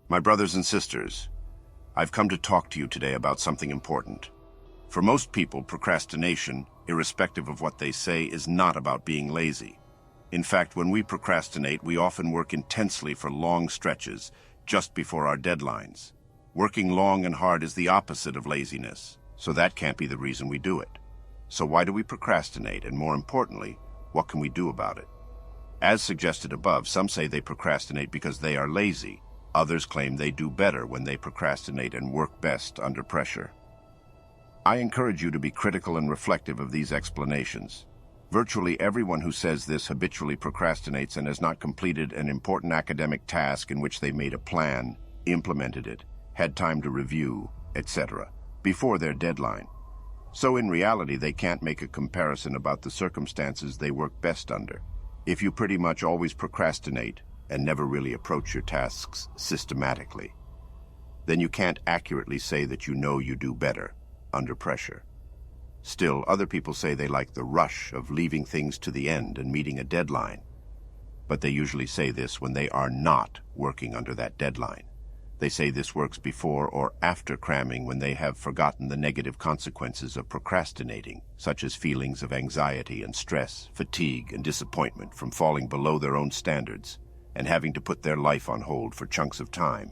My brothers and sisters, I've come to talk to you today about something important. For most people, procrastination, irrespective of what they say, is not about being lazy. In fact, when we procrastinate, we often work intensely for long stretches, just before our deadlines. Working long and hard is the opposite of laziness, so that can't be the reason we do it. So why do we procrastinate, and more importantly, what can we do about it? As suggested above, some say they procrastinate because they are lazy. Others claim they do better when they procrastinate and work best under pressure. I encourage you to be critical and reflective of these explanations. Virtually everyone who says this habitually procrastinates and has not completed an important academic task in which they made a plan, implemented it, had time to review, etc., before their deadline. So in reality, they can't make a comparison about the circumstances they work best under. If you pretty much always procrastinate and never really approach your tasks systematically, then you can't accurately say that you know you do better under pressure. Still, other people say they like the rush of leaving things to the end and meeting a deadline. But they usually say this when they are not working under that deadline. They say this works before or after cramming when they have forgotten the negative consequences of procrastinating, such as feelings of anxiety and stress, fatigue and disappointment from falling below their own standards and having to put their life on hold for chunks of time.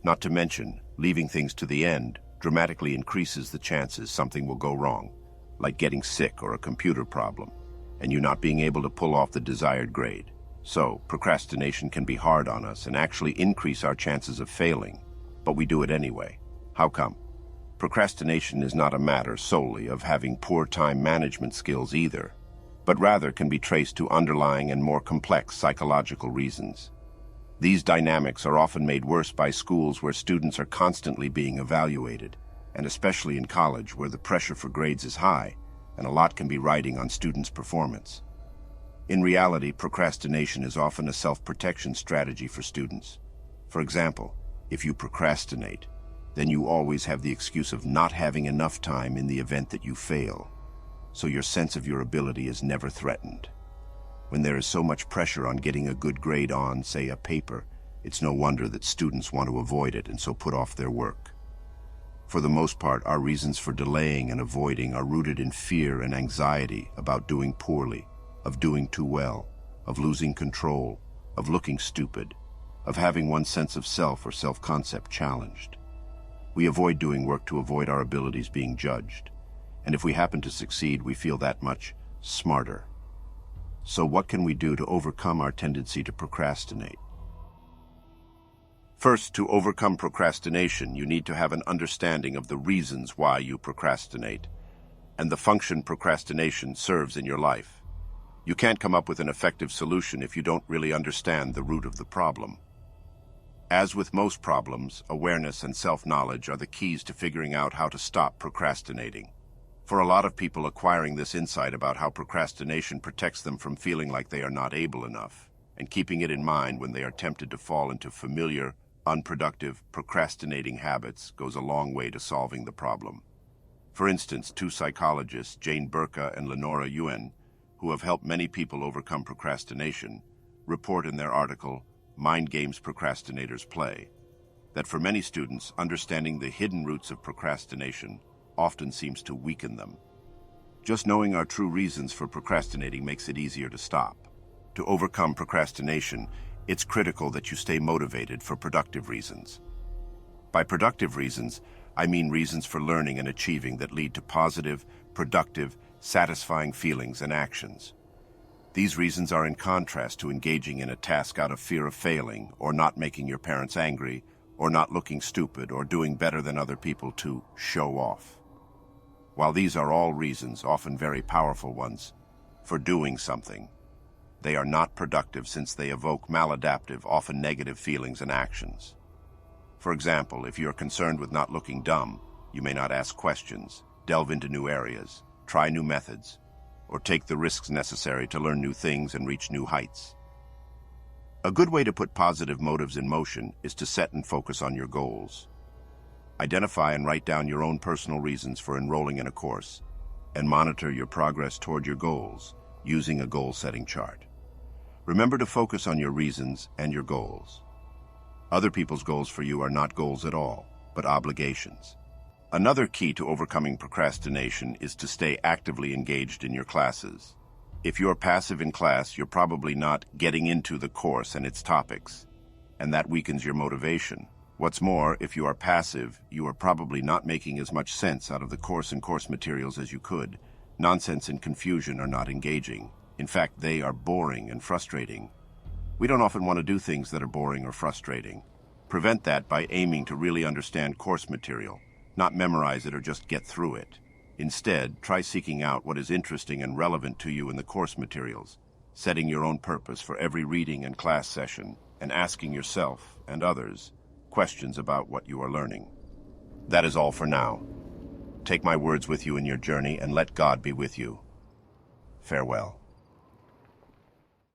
Not to mention, leaving things to the end dramatically increases the chances something will go wrong, like getting sick or a computer problem, and you not being able to pull off the desired grade. So, procrastination can be hard on us and actually increase our chances of failing, but we do it anyway. How come? Procrastination is not a matter solely of having poor time management skills either, but rather can be traced to underlying and more complex psychological reasons. These dynamics are often made worse by schools where students are constantly being evaluated, and especially in college where the pressure for grades is high, and a lot can be riding on students' performance. In reality, procrastination is often a self-protection strategy for students. For example, if you procrastinate, then you always have the excuse of not having enough time in the event that you fail, so your sense of your ability is never threatened. When there is so much pressure on getting a good grade on, say, a paper, it's no wonder that students want to avoid it and so put off their work. For the most part, our reasons for delaying and avoiding are rooted in fear and anxiety about doing poorly, of doing too well, of losing control, of looking stupid, of having one's sense of self or self-concept challenged. We avoid doing work to avoid our abilities being judged, and if we happen to succeed, we feel that much smarter. So what can we do to overcome our tendency to procrastinate? First, to overcome procrastination, you need to have an understanding of the reasons why you procrastinate and the function procrastination serves in your life. You can't come up with an effective solution if you don't really understand the root of the problem. As with most problems, awareness and self-knowledge are the keys to figuring out how to stop procrastinating. For a lot of people, acquiring this insight about how procrastination protects them from feeling like they are not able enough, and keeping it in mind when they are tempted to fall into familiar, unproductive, procrastinating habits goes a long way to solving the problem. For instance, two psychologists, Jane Burka and Lenora Yuen, who have helped many people overcome procrastination, report in their article, Mind Games Procrastinators Play, that for many students, understanding the hidden roots of procrastination often seems to weaken them. Just knowing our true reasons for procrastinating makes it easier to stop. To overcome procrastination, it's critical that you stay motivated for productive reasons. By productive reasons, I mean reasons for learning and achieving that lead to positive, productive, satisfying feelings and actions. These reasons are in contrast to engaging in a task out of fear of failing, or not making your parents angry, or not looking stupid, or doing better than other people to show off. While these are all reasons, often very powerful ones, for doing something, they are not productive since they evoke maladaptive, often negative feelings and actions. For example, if you're concerned with not looking dumb, you may not ask questions, delve into new areas, try new methods, or take the risks necessary to learn new things and reach new heights. A good way to put positive motives in motion is to set and focus on your goals. Identify and write down your own personal reasons for enrolling in a course, and monitor your progress toward your goals using a goal-setting chart. Remember to focus on your reasons and your goals. Other people's goals for you are not goals at all, but obligations. Another key to overcoming procrastination is to stay actively engaged in your classes. If you're passive in class, you're probably not getting into the course and its topics, and that weakens your motivation. What's more, if you are passive, you are probably not making as much sense out of the course and course materials as you could. Nonsense and confusion are not engaging. In fact, they are boring and frustrating. We don't often want to do things that are boring or frustrating. Prevent that by aiming to really understand course material, not memorize it or just get through it. Instead, try seeking out what is interesting and relevant to you in the course materials, setting your own purpose for every reading and class session, and asking yourself and others questions about what you are learning. That is all for now. Take my words with you in your journey and let God be with you. Farewell.